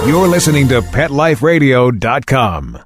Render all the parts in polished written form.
You're listening to PetLifeRadio.com.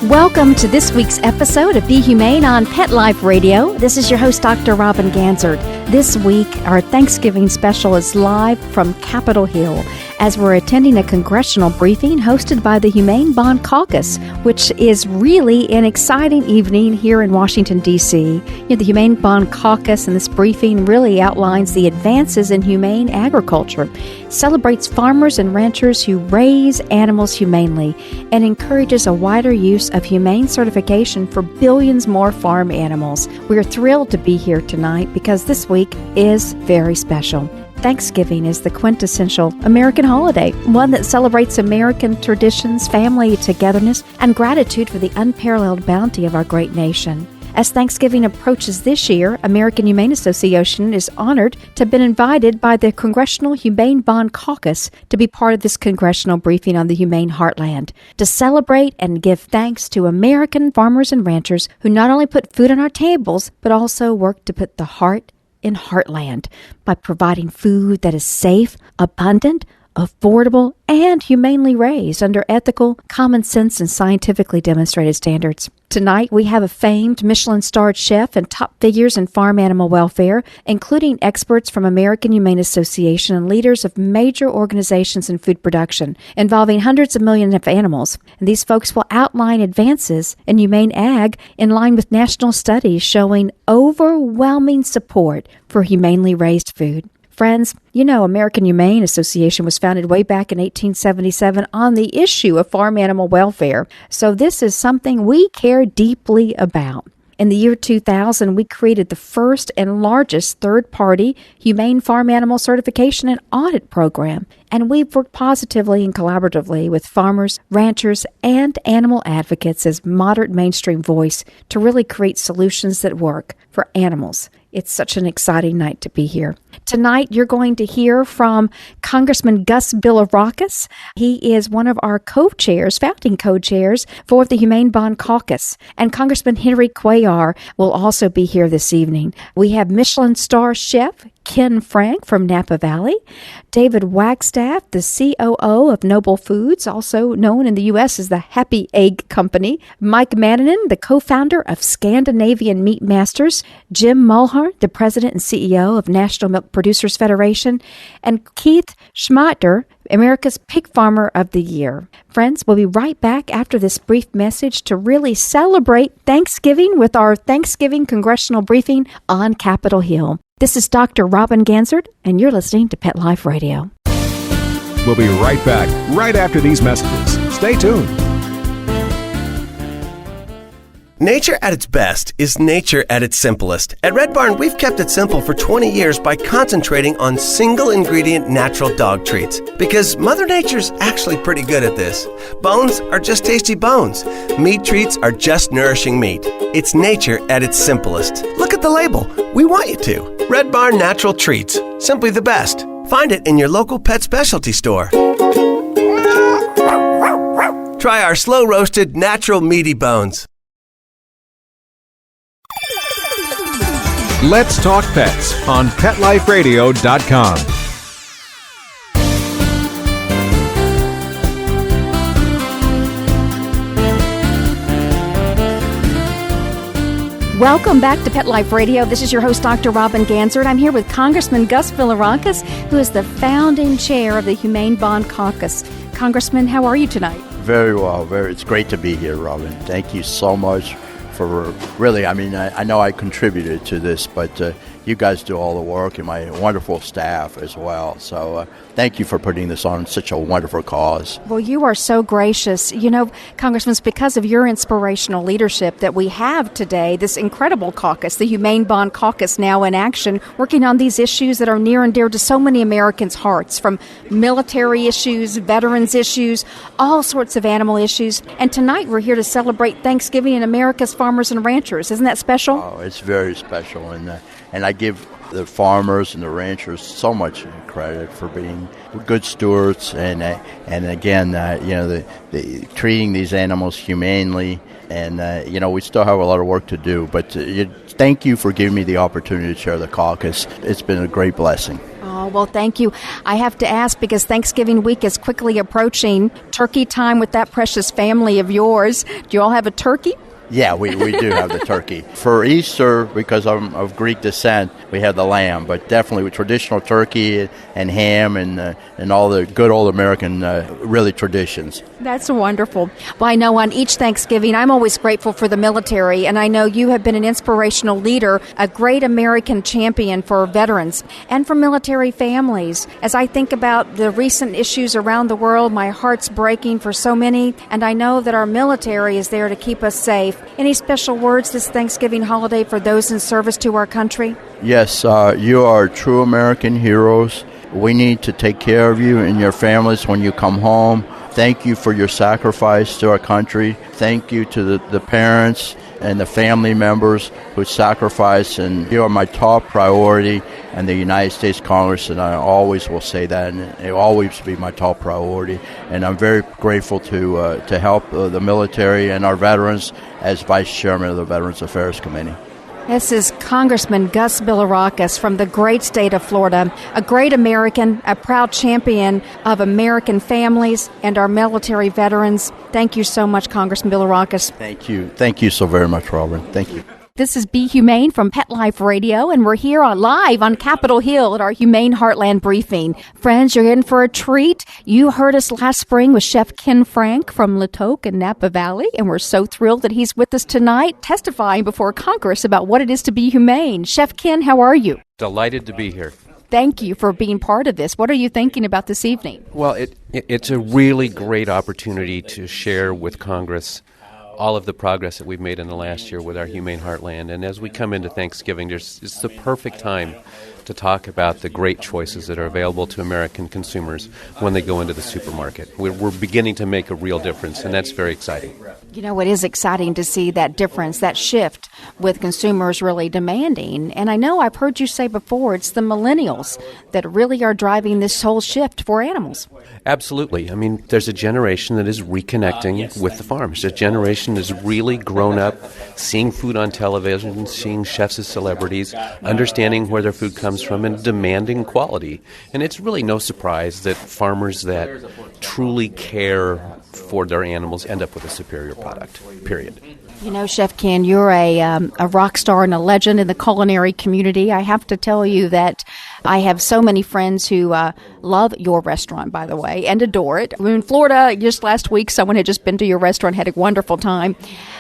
Welcome to this week's episode of Be Humane on Pet Life Radio. This is your host, Dr. Robin Ganzert. This week, our Thanksgiving special is live from Capitol Hill as we're attending a congressional briefing hosted by the Humane Bond Caucus, which is really an exciting evening here in Washington, D.C. The Humane Bond Caucus and this briefing really outlines the advances in humane agriculture, celebrates farmers and ranchers who raise animals humanely, and encourages a wider use of humane certification for billions more farm animals. We're thrilled to be here tonight because this week is very special. Thanksgiving is the quintessential American holiday, one that celebrates American traditions, family togetherness, and gratitude for the unparalleled bounty of our great nation. As Thanksgiving approaches this year, American Humane Association is honored to have been invited by the Congressional Humane Bond Caucus to be part of this congressional briefing on the humane heartland, to celebrate and give thanks to American farmers and ranchers who not only put food on our tables, but also work to put the heart in heartland by providing food that is safe, abundant, affordable, and humanely raised under ethical, common sense, and scientifically demonstrated standards. Tonight, we have a famed Michelin-starred chef and top figures in farm animal welfare, including experts from American Humane Association and leaders of major organizations in food production, involving hundreds of millions of animals. And these folks will outline advances in humane ag in line with national studies showing overwhelming support for humanely raised food. Friends, American Humane Association was founded way back in 1877 on the issue of farm animal welfare. So this is something we care deeply about. In the year 2000, we created the first and largest third-party humane farm animal certification and audit program. And we've worked positively and collaboratively with farmers, ranchers, and animal advocates as moderate mainstream voice to really create solutions that work for animals. It's such an exciting night to be here. Tonight, you're going to hear from Congressman Gus Bilirakis. He is one of our founding co-chairs for the Humane Bond Caucus. And Congressman Henry Cuellar will also be here this evening. We have Michelin-starred Chef Ken Frank from Napa Valley, David Wagstaff, the COO of Noble Foods, also known in the U.S. as the Happy Egg Company, Mika Manninen, the co-founder of Scandinavian Meat Masters, Jim Mulhern, the president and CEO of National Milk Producers Federation, and Keith Schoettmer, America's Pig Farmer of the Year. Friends, we'll be right back after this brief message to really celebrate Thanksgiving with our Thanksgiving congressional briefing on Capitol Hill. This is Dr. Robin Ganzert, and you're listening to Pet Life Radio. We'll be right back right after these messages. Stay tuned. Nature at its best is nature at its simplest. At Red Barn, we've kept it simple for 20 years by concentrating on single-ingredient natural dog treats. Because Mother Nature's actually pretty good at this. Bones are just tasty bones. Meat treats are just nourishing meat. It's nature at its simplest. Look at the label. We want you to. Red Barn Natural Treats. Simply the best. Find it in your local pet specialty store. Try our slow-roasted, natural meaty bones. Let's Talk Pets on PetLifeRadio.com. Welcome back to Pet Life Radio. This is your host, Dr. Robin Ganzert. I'm here with Congressman Gus Bilirakis, who is the founding chair of the Humane Bond Caucus. Congressman, how are you tonight? Very well. It's great to be here, Robin. Thank you so much for really, I know I contributed to this, but you guys do all the work and my wonderful staff as well. So thank you for putting this on such a wonderful cause. Well, you are so gracious. Congressman, it's because of your inspirational leadership that we have today this incredible caucus, the Humane Bond Caucus, now in action, working on these issues that are near and dear to so many Americans' hearts, from military issues, veterans issues, all sorts of animal issues. And tonight we're here to celebrate Thanksgiving and America's farmers and ranchers. Isn't that special? Oh, it's very special. And I give the farmers and the ranchers so much credit for being good stewards and again, the treating these animals humanely. And, we still have a lot of work to do. But thank you for giving me the opportunity to chair the caucus. It's been a great blessing. Oh, well, thank you. I have to ask, because Thanksgiving week is quickly approaching, turkey time with that precious family of yours. Do you all have a turkey? Yeah, we do have the turkey. For Easter, because I'm of Greek descent, we have the lamb, but definitely with traditional turkey and ham and all the good old American really traditions. That's wonderful. Well, I know on each Thanksgiving, I'm always grateful for the military, and I know you have been an inspirational leader, a great American champion for veterans and for military families. As I think about the recent issues around the world, my heart's breaking for so many, and I know that our military is there to keep us safe. Any special words this Thanksgiving holiday for those in service to our country? Yes, you are true American heroes. We need to take care of you and your families when you come home. Thank you for your sacrifice to our country. Thank you to the parents and the family members who sacrifice, and you are my top priority in the United States Congress, and I always will say that, and it will always be my top priority. And I'm very grateful to help the military and our veterans as Vice Chairman of the Veterans Affairs Committee. This is Congressman Gus Bilirakis from the great state of Florida, a great American, a proud champion of American families and our military veterans. Thank you so much, Congressman Bilirakis. Thank you. Thank you so very much, Robin. Thank you. This is Be Humane from Pet Life Radio, and we're here live on Capitol Hill at our Humane Heartland briefing. Friends, you're in for a treat. You heard us last spring with Chef Ken Frank from Latoque and Napa Valley, and we're so thrilled that he's with us tonight, testifying before Congress about what it is to be humane. Chef Ken, how are you? Delighted to be here. Thank you for being part of this. What are you thinking about this evening? Well, it's a really great opportunity to share with Congress all of the progress that we've made in the last year with our Humane Heartland. And as we come into Thanksgiving, it's the perfect time to talk about the great choices that are available to American consumers when they go into the supermarket. We're beginning to make a real difference, and that's very exciting. You know, it is exciting to see that difference, that shift with consumers really demanding. And I know I've heard you say before, it's the millennials that really are driving this whole shift for animals. Absolutely. I mean, there's a generation that is reconnecting with the farms. A generation that's really grown up seeing food on television, seeing chefs as celebrities, understanding where their food comes from, and demanding quality. And it's really no surprise that farmers that truly care for their animals end up with a superior product, period. You know, Chef Ken, you're a rock star and a legend in the culinary community. I have to tell you that I have so many friends who love your restaurant, by the way, and adore it. In Florida, just last week, someone had just been to your restaurant, had a wonderful time.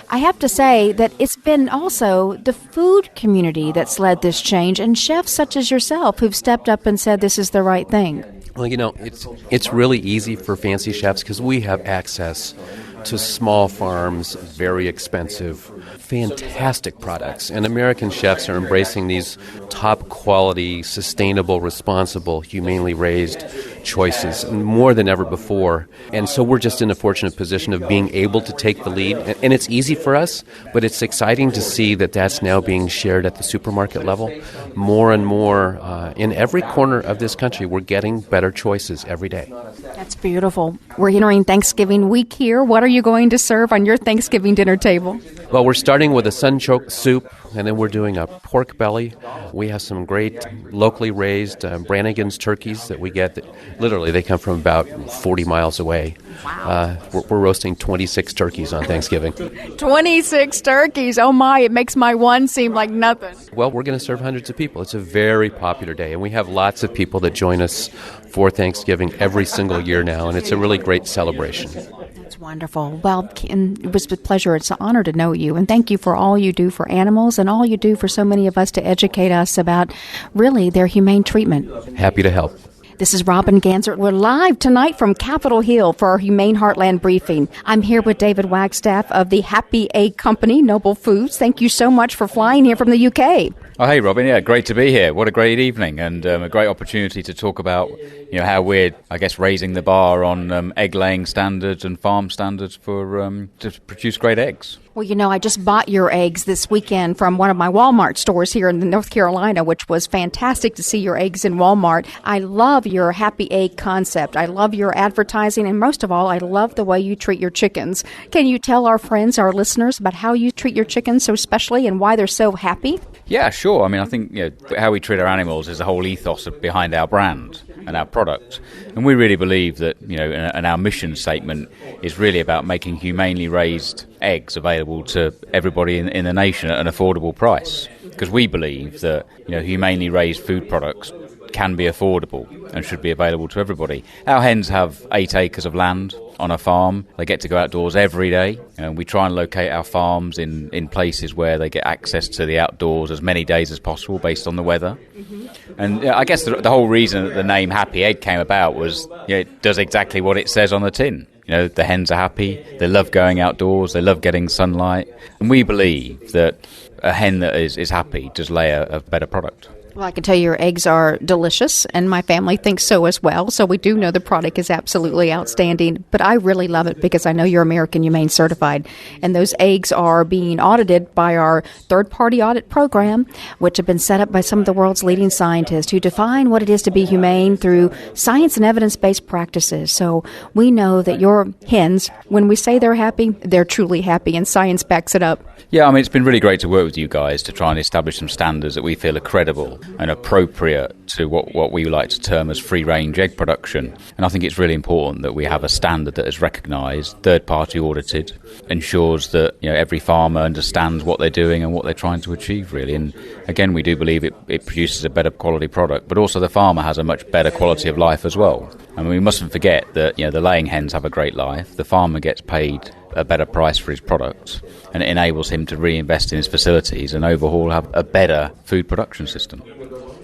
I have to say that it's been also the food community that's led this change, and chefs such as yourself who've stepped up and said this is the right thing. Well, you know, it's really easy for fancy chefs because we have access to small farms, very expensive, fantastic products. And American chefs are embracing these top quality, sustainable, responsible, humanely raised choices more than ever before. And so we're just in a fortunate position of being able to take the lead. And it's easy for us, but it's exciting to see that that's now being shared at the supermarket level. More and more in every corner of this country, we're getting better choices every day. That's beautiful. We're entering Thanksgiving week here. What are you going to serve on your Thanksgiving dinner table? Well, we're starting with a sunchoke soup, and then we're doing a pork belly. We have some great locally raised Brannigan's turkeys that we get. That literally, they come from about 40 miles away. Wow. We're roasting 26 turkeys on Thanksgiving. 26 turkeys. Oh, my. It makes my one seem like nothing. Well, we're going to serve hundreds of people. It's a very popular day, and we have lots of people that join us for Thanksgiving every single year now, and it's a really great celebration. That's wonderful. Well, Ken, it was a pleasure. It's an honor to know you, and thank you for all you do for animals and all you do for so many of us to educate us about really their humane treatment. Happy to help. This is Robin Ganser. We're live tonight from Capitol Hill for our Humane Heartland briefing. I'm here with David Wagstaff of the Happy Egg Company, Noble Foods. Thank you so much for flying here from the UK. Oh, hey, Robin. Yeah, great to be here. What a great evening, and a great opportunity to talk about, how we're, I guess, raising the bar on egg-laying standards and farm standards for to produce great eggs. Well, I just bought your eggs this weekend from one of my Walmart stores here in North Carolina, which was fantastic to see your eggs in Walmart. I love your happy egg concept. I love your advertising, and most of all, I love the way you treat your chickens. Can you tell our friends, our listeners, about how you treat your chickens so specially and why they're so happy? Yeah, sure. I mean, I think how we treat our animals is the whole ethos behind our brand and our product. And we really believe that, and our mission statement is really about making humanely raised eggs available to everybody in the nation at an affordable price. Because we believe that, humanely raised food products can be affordable and should be available to everybody. Our hens have 8 acres of land on a farm. They get to go outdoors every day, and we try and locate our farms in places where they get access to the outdoors as many days as possible based on the weather. Mm-hmm. And I guess the whole reason that the name Happy Egg came about was it does exactly what it says on the tin. The hens are happy, they love going outdoors, they love getting sunlight, and we believe that a hen that is happy does lay a better product. Well, I can tell you your eggs are delicious, and my family thinks so as well. So we do know the product is absolutely outstanding. But I really love it because I know you're American Humane certified. And those eggs are being audited by our third-party audit program, which have been set up by some of the world's leading scientists who define what it is to be humane through science and evidence-based practices. So we know that your hens, when we say they're happy, they're truly happy, and science backs it up. Yeah, I mean, it's been really great to work with you guys to try and establish some standards that we feel are credible and appropriate to what we like to term as free-range egg production. And I think it's really important that we have a standard that is recognised, third-party audited, ensures that every farmer understands what they're doing and what they're trying to achieve, really. And again, we do believe it produces a better quality product, but also the farmer has a much better quality of life as well. I mean, we mustn't forget that the laying hens have a great life, the farmer gets paid a better price for his products, and it enables him to reinvest in his facilities and overhaul a better food production system.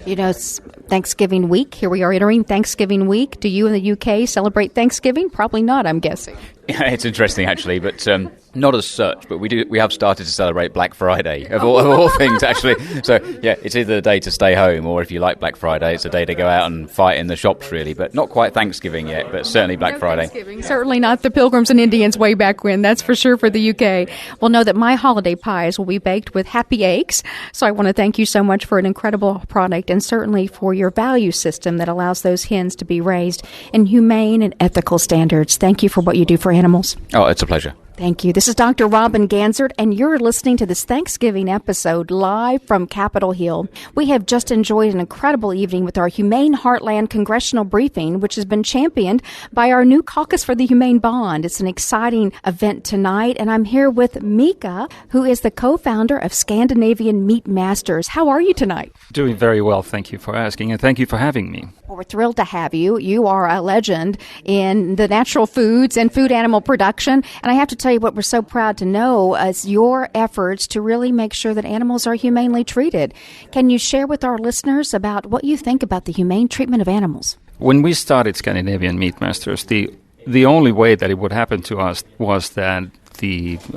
It's Thanksgiving week. Here we are entering Thanksgiving week. Do you in the UK celebrate Thanksgiving? Probably not, I'm guessing. Yeah, it's interesting, actually, but not as such. But we have started to celebrate Black Friday, of all things, actually. So, yeah, it's either the day to stay home, or if you like Black Friday, it's a day to go out and fight in the shops, really. But not quite Thanksgiving yet, but certainly Black Friday. Certainly not the Pilgrims and Indians way back when, that's for sure for the UK. Well, know that my holiday pies will be baked with happy eggs. So I want to thank you so much for an incredible product, and certainly for your value system that allows those hens to be raised in humane and ethical standards. Thank you for what you do for animals. Oh, it's a pleasure. Thank you. This is Dr. Robin Ganzert, and you're listening to this Thanksgiving episode live from Capitol Hill. We have just enjoyed an incredible evening with our Humane Heartland Congressional Briefing, which has been championed by our new Caucus for the Humane Bond. It's an exciting event tonight, and I'm here with Mika, who is the co-founder of Scandinavian Meat Masters. How are you tonight? Doing very well. Thank you for asking, and thank you for having me. Well, we're thrilled to have you. You are a legend in the natural foods and food animal production, and I have to tell you what we're so proud to know is your efforts to really make sure that animals are humanely treated. Can you share with our listeners about what you think about the humane treatment of animals? When we started Scandinavian Meat Masters, the only way that it would happen to us was that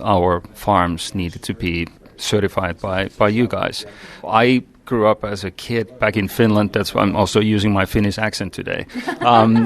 our farms needed to be certified by you guys. I grew up as a kid back in Finland. That's why I'm also using my Finnish accent today.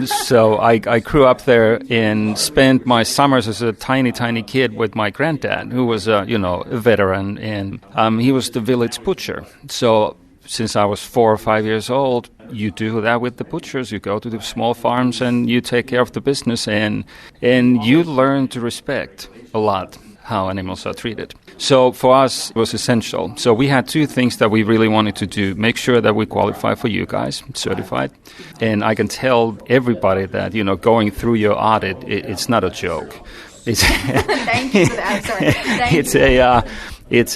So I grew up there and spent my summers as a tiny kid with my granddad, who was a veteran, and he was the village butcher. So since I was 4 or 5 years old, you do that with the butchers. You go to the small farms and you take care of the business, and you learn to respect a lot how animals are treated. So for us, it was essential. So we had 2 things that we really wanted to do. Make sure that we qualify for you guys, certified. And I can tell everybody that, going through your audit, it's not a joke. Thank you for that. Sorry. It's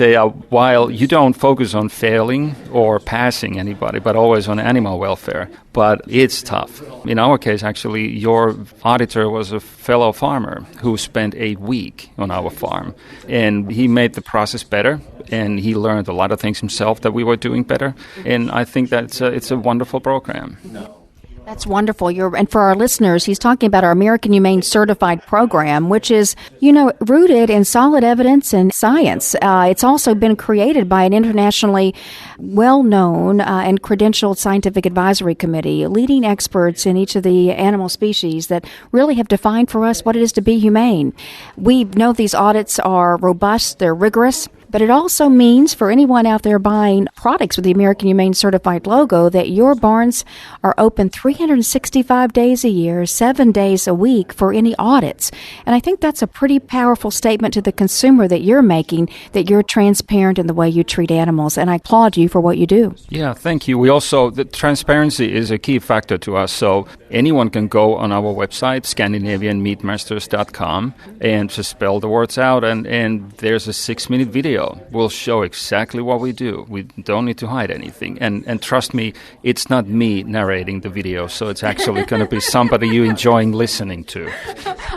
while you don't focus on failing or passing anybody, but always on animal welfare. But it's tough. In our case, actually, your auditor was a fellow farmer who spent 8 weeks on our farm. And he made the process better, and he learned a lot of things himself that we were doing better. And I think that it's a wonderful program. That's wonderful. And for our listeners, he's talking about our American Humane Certified Program, which is, rooted in solid evidence and science. It's also been created by an internationally well-known and credentialed scientific advisory committee, leading experts in each of the animal species that really have defined for us what it is to be humane. We know these audits are robust, they're rigorous, but it also means for anyone out there buying products with the American Humane Certified logo that your barns are open 365 days a year, 7 days a week for any audits. And I think that's a pretty powerful statement to the consumer that you're making, that you're transparent in the way you treat animals. And I applaud you for what you do. Yeah, thank you. The transparency is a key factor to us. So anyone can go on our website, ScandinavianMeatMasters.com, and just spell the words out. And there's a 6-minute video. We'll show exactly what we do. We don't need to hide anything. And trust me, it's not me narrating the video, so it's actually going to be somebody you enjoying listening to.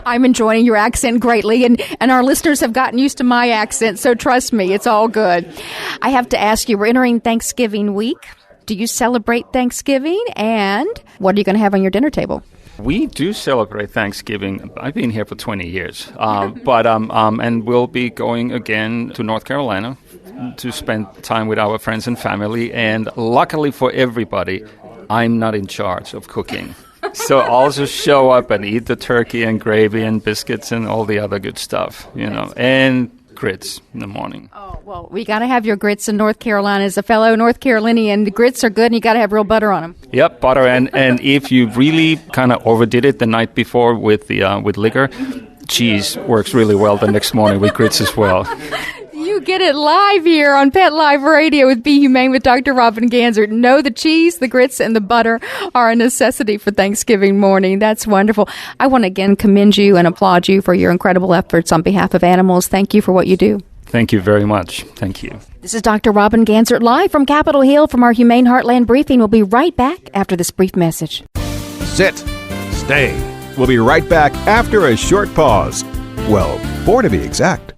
I'm enjoying your accent greatly, and our listeners have gotten used to my accent, so trust me, it's all good. I have to ask you, we're entering Thanksgiving week. Do you celebrate Thanksgiving? And what are you going to have on your dinner table? We do celebrate Thanksgiving. I've been here for 20 years, and we'll be going again to North Carolina to spend time with our friends and family. And luckily for everybody, I'm not in charge of cooking. So I'll just show up and eat the turkey and gravy and biscuits and all the other good stuff, and grits in the morning. Oh, well, we got to have your grits in North Carolina. As a fellow North Carolinian, the grits are good and you got to have real butter on them. Yep, butter. And if you really kind of overdid it the night before with liquor, cheese works really well the next morning with grits as well. You get it live here on Pet Life Radio with Be Humane with Dr. Robin Ganser. No, the cheese, the grits, and the butter are a necessity for Thanksgiving morning. That's wonderful. I want to again commend you and applaud you for your incredible efforts on behalf of animals. Thank you for what you do. Thank you very much. Thank you. This is Dr. Robin Ganser live from Capitol Hill from our Humane Heartland briefing. We'll be right back after this brief message. Sit. Stay. We'll be right back after a short pause. Well, 4 to be exact.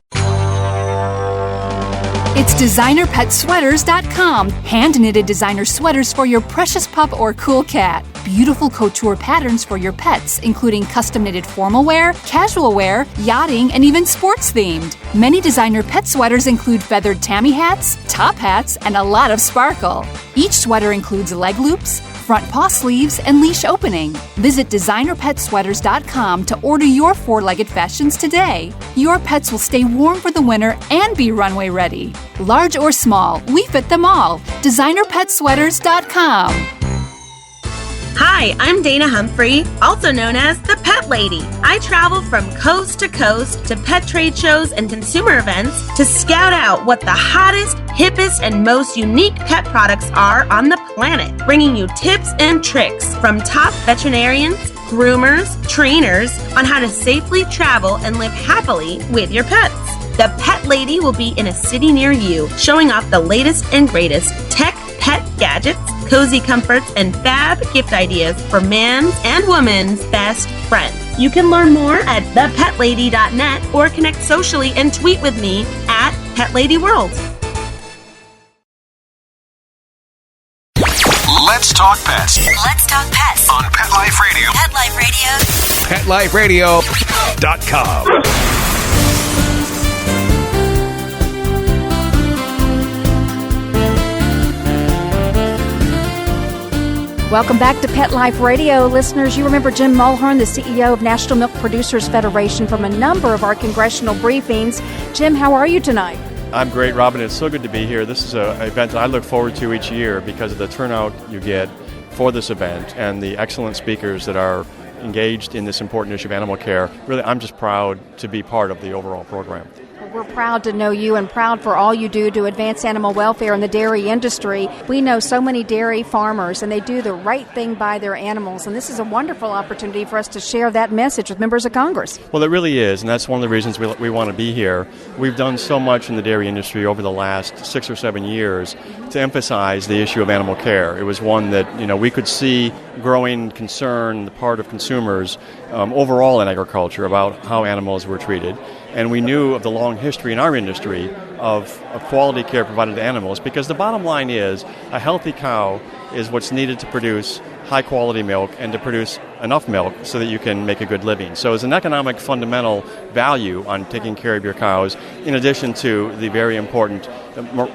It's DesignerPetSweaters.com. Hand-knitted designer sweaters for your precious pup or cool cat. Beautiful couture patterns for your pets, including custom-knitted formal wear, casual wear, yachting, and even sports-themed. Many designer pet sweaters include feathered tammy hats, top hats, and a lot of sparkle. Each sweater includes leg loops, front paw sleeves, and leash opening. Visit DesignerPetSweaters.com to order your 4-legged fashions today. Your pets will stay warm for the winter and be runway ready. Large or small, we fit them all. DesignerPetSweaters.com. Hi, I'm Dana Humphrey, also known as the Pet Lady. I travel from coast to coast to pet trade shows and consumer events to scout out what the hottest, hippest, and most unique pet products are on the planet, bringing you tips and tricks from top veterinarians, groomers, trainers on how to safely travel and live happily with your pets. The Pet Lady will be in a city near you, showing off the latest and greatest tech, pet gadgets, cozy comforts, and fab gift ideas for man's and woman's best friend. You can learn more at thepetlady.net or connect socially and tweet with me at PetLadyWorld. Let's talk pets. Let's talk pets On Pet Life Radio. Pet Life Radio. PetLifeRadio.com. Welcome back to Pet Life Radio. Listeners, you remember Jim Mulhern, the CEO of National Milk Producers Federation, from a number of our congressional briefings. Jim, how are you tonight? I'm great, Robin. It's so good to be here. This is an event that I look forward to each year because of the turnout you get for this event and the excellent speakers that are engaged in this important issue of animal care. Really, I'm just proud to be part of the overall program. We're proud to know you and proud for all you do to advance animal welfare in the dairy industry. We know so many dairy farmers, and they do the right thing by their animals, and this is a wonderful opportunity for us to share that message with members of Congress. Well, it really is, and that's one of the reasons we want to be here. We've done so much in the dairy industry over the last 6 or 7 years to emphasize the issue of animal care. It was one that we could see growing concern on the part of consumers overall in agriculture about how animals were treated. And we knew of the long history in our industry of quality care provided to animals, because the bottom line is a healthy cow is what's needed to produce high-quality milk and to produce enough milk so that you can make a good living. So there's an economic fundamental value on taking care of your cows, in addition to the very important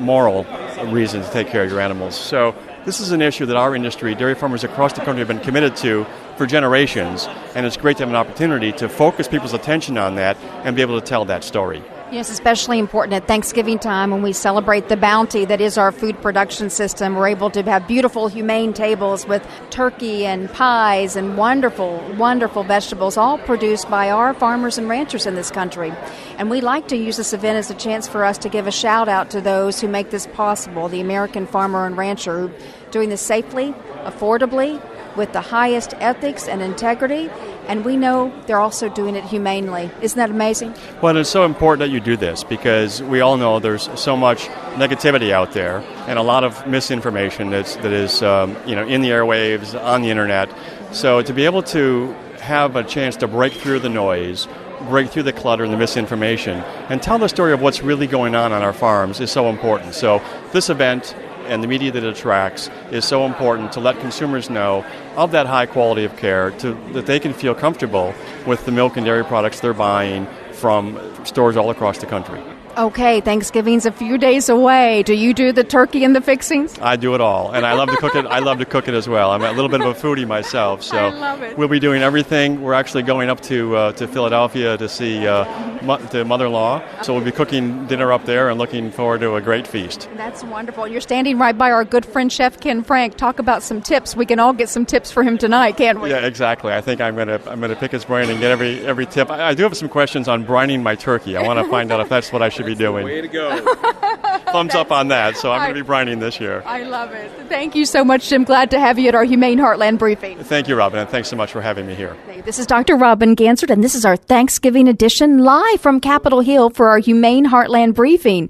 moral reason to take care of your animals. So this is an issue that our industry, dairy farmers across the country, have been committed to for generations, and it's great to have an opportunity to focus people's attention on that and be able to tell that story. Yes, especially important at Thanksgiving time when we celebrate the bounty that is our food production system. We're able to have beautiful, humane tables with turkey and pies and wonderful, wonderful vegetables, all produced by our farmers and ranchers in this country. And we like to use this event as a chance for us to give a shout out to those who make this possible, the American farmer and rancher, who are doing this safely, affordably, with the highest ethics and integrity, and we know they're also doing it humanely. Isn't that amazing? Well, it's so important that you do this, because we all know there's so much negativity out there and a lot of misinformation that is in the airwaves, on the internet. So to be able to have a chance to break through the noise, break through the clutter and the misinformation, and tell the story of what's really going on our farms is so important. So this event and the media that it attracts is so important to let consumers know of that high quality of care, that they can feel comfortable with the milk and dairy products they're buying from stores all across the country. Okay, Thanksgiving's a few days away. Do you do the turkey and the fixings? I do it all, and I love to cook it. I love to cook it as well. I'm a little bit of a foodie myself, so I love it. We'll be doing everything. We're actually going up to Philadelphia to see the mother-in-law, so we'll be cooking dinner up there and looking forward to a great feast. That's wonderful. You're standing right by our good friend Chef Ken Frank. Talk about some tips. We can all get some tips for him tonight, can't we? Yeah, exactly. I think I'm gonna pick his brain and get every tip. I do have some questions on brining my turkey. I want to find out if that's what I should be doing. Way to go. Thumbs up on that. So I'm going to be brining this year. I love it. Thank you so much, Jim. Glad to have you at our Humane Heartland briefing. Thank you, Robin, and thanks so much for having me here. This is Dr. Robin Gansert, and this is our Thanksgiving edition live from Capitol Hill for our Humane Heartland briefing.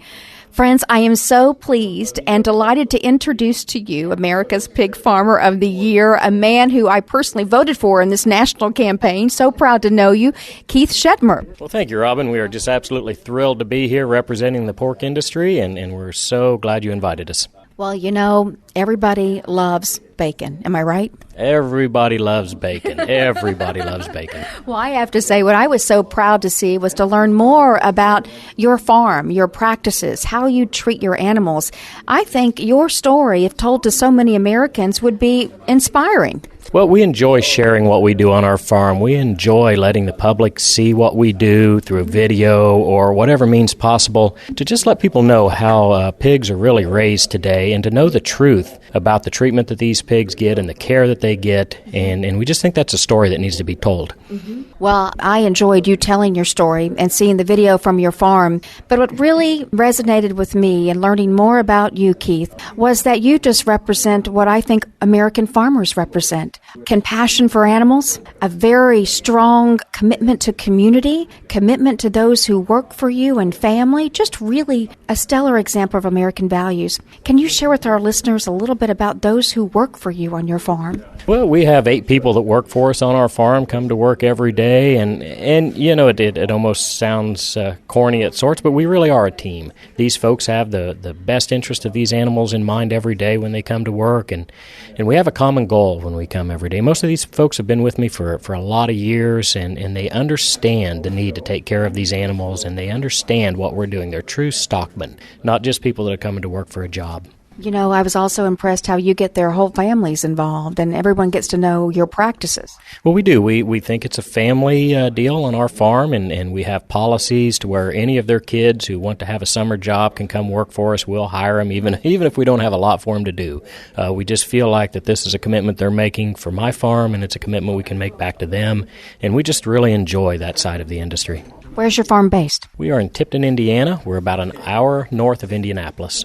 Friends, I am so pleased and delighted to introduce to you America's Pig Farmer of the Year, a man who I personally voted for in this national campaign. So proud to know you, Keith Schoettmer. Well, thank you, Robin. We are just absolutely thrilled to be here representing the pork industry, and we're so glad you invited us. Well, you know, everybody loves bacon. Am I right? Everybody loves bacon. Everybody loves bacon. Well, I have to say, what I was so proud to see was to learn more about your farm, your practices, how you treat your animals. I think your story, if told to so many Americans, would be inspiring. Well, we enjoy sharing what we do on our farm. We enjoy letting the public see what we do through video or whatever means possible to just let people know how pigs are really raised today and to know the truth about the treatment that these pigs get and the care that they get. And we just think that's a story that needs to be told. Mm-hmm. Well, I enjoyed you telling your story and seeing the video from your farm. But what really resonated with me and learning more about you, Keith, was that you just represent what I think American farmers represent. Compassion for animals, a very strong commitment to community, commitment to those who work for you and family, just really a stellar example of American values. Can you share with our listeners a little bit about those who work for you on your farm? Well, we have 8 people that work for us on our farm, come to work every day, and you know, it almost sounds corny at sorts, but we really are a team. These folks have the best interest of these animals in mind every day when they come to work, and we have a common goal when we come every day. Most of these folks have been with me for a lot of years, and they understand the need to take care of these animals, and they understand what we're doing. They're true stockmen, not just people that are coming to work for a job. You know, I was also impressed how you get their whole families involved and everyone gets to know your practices. Well, we do. We think it's a family deal on our farm, and we have policies to where any of their kids who want to have a summer job can come work for us. We'll hire them, even if we don't have a lot for them to do. We just feel like that this is a commitment they're making for my farm, and it's a commitment we can make back to them, and we just really enjoy that side of the industry. Where's your farm based? We are in Tipton, Indiana. We're about an hour north of Indianapolis.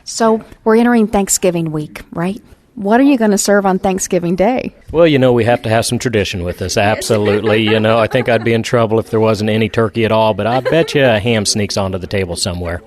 So we're entering Thanksgiving week, right? What are you going to serve on Thanksgiving Day? Well, you know, we have to have some tradition with us, absolutely. You know, I think I'd be in trouble if there wasn't any turkey at all, but I bet you a ham sneaks onto the table somewhere.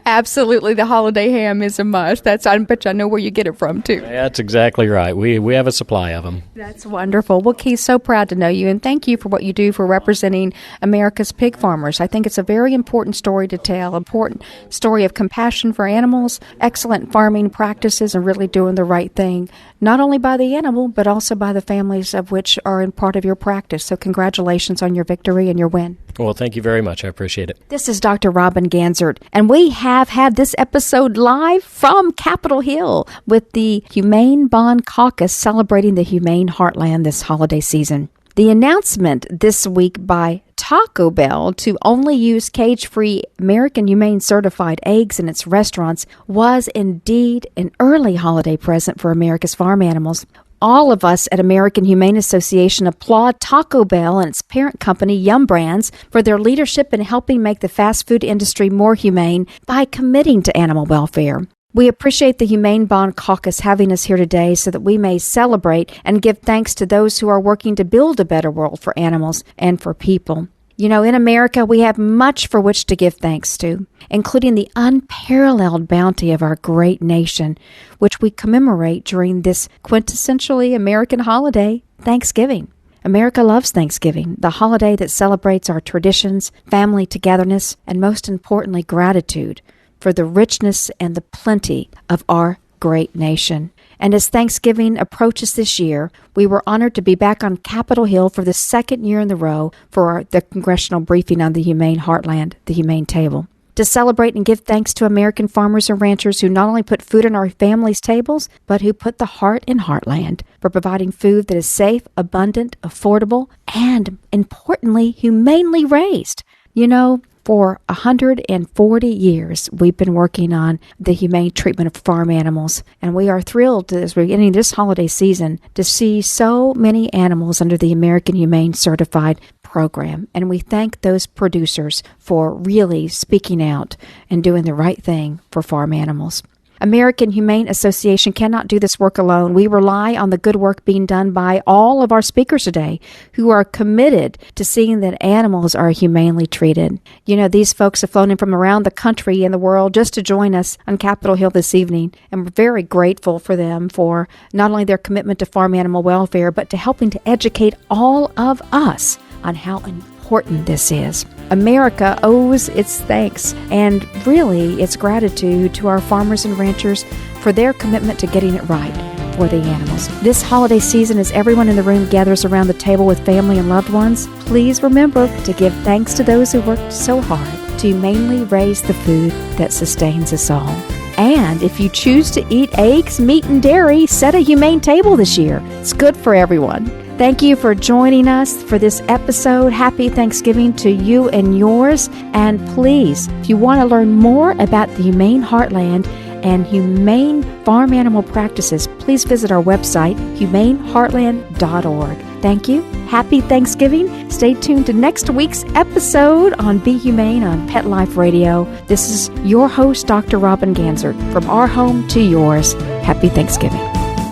Absolutely, the holiday ham is a must. I bet you I know where you get it from, too. That's exactly right. We have a supply of them. That's wonderful. Well, Keith, so proud to know you, and thank you for what you do for representing America's pig farmers. I think it's a very important story to tell, important story of compassion for animals, excellent farming practices, and really doing the right thing, not only by the animal, but also by the families of which are in part of your practice. So congratulations on your victory and your win. Well, thank you very much. I appreciate it. This is Dr. Robin Ganzert, and we have had this episode live from Capitol Hill with the Humane Bond Caucus celebrating the Humane Heartland this holiday season. The announcement this week by Taco Bell to only use cage-free American Humane certified eggs in its restaurants was indeed an early holiday present for America's farm animals. All of us at American Humane Association applaud Taco Bell and its parent company, Yum Brands, for their leadership in helping make the fast food industry more humane by committing to animal welfare. We appreciate the Humane Bond Caucus having us here today so that we may celebrate and give thanks to those who are working to build a better world for animals and for people. You know, in America, we have much for which to give thanks to, including the unparalleled bounty of our great nation, which we commemorate during this quintessentially American holiday, Thanksgiving. America loves Thanksgiving, the holiday that celebrates our traditions, family togetherness, and most importantly, gratitude for the richness and the plenty of our great nation. And as Thanksgiving approaches this year, we were honored to be back on Capitol Hill for the second year in a row for the congressional briefing on the Humane Heartland, the Humane Table, to celebrate and give thanks to American farmers and ranchers who not only put food on our families' tables, but who put the heart in Heartland for providing food that is safe, abundant, affordable, and, importantly, humanely raised. You know, for 140 years, we've been working on the humane treatment of farm animals, and we are thrilled as we're getting this holiday season to see so many animals under the American Humane Certified program. And we thank those producers for really speaking out and doing the right thing for farm animals. American Humane Association cannot do this work alone. We rely on the good work being done by all of our speakers today who are committed to seeing that animals are humanely treated. You know, these folks have flown in from around the country and the world just to join us on Capitol Hill this evening, and we're very grateful for them for not only their commitment to farm animal welfare, but to helping to educate all of us on how important this is. America owes its thanks and really its gratitude to our farmers and ranchers for their commitment to getting it right for the animals. This holiday season, as everyone in the room gathers around the table with family and loved ones, please remember to give thanks to those who worked so hard to humanely raise the food that sustains us all. And if you choose to eat eggs, meat, and dairy, set a humane table this year. It's good for everyone. Thank you for joining us for this episode. Happy Thanksgiving to you and yours. And please, if you want to learn more about the Humane Heartland and humane farm animal practices, please visit our website, humaneheartland.org. Thank you. Happy Thanksgiving. Stay tuned to next week's episode on Be Humane on Pet Life Radio. This is your host, Dr. Robin Ganzert. From our home to yours, happy Thanksgiving.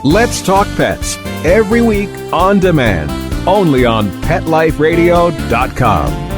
Let's Talk Pets, every week on demand, only on PetLifeRadio.com.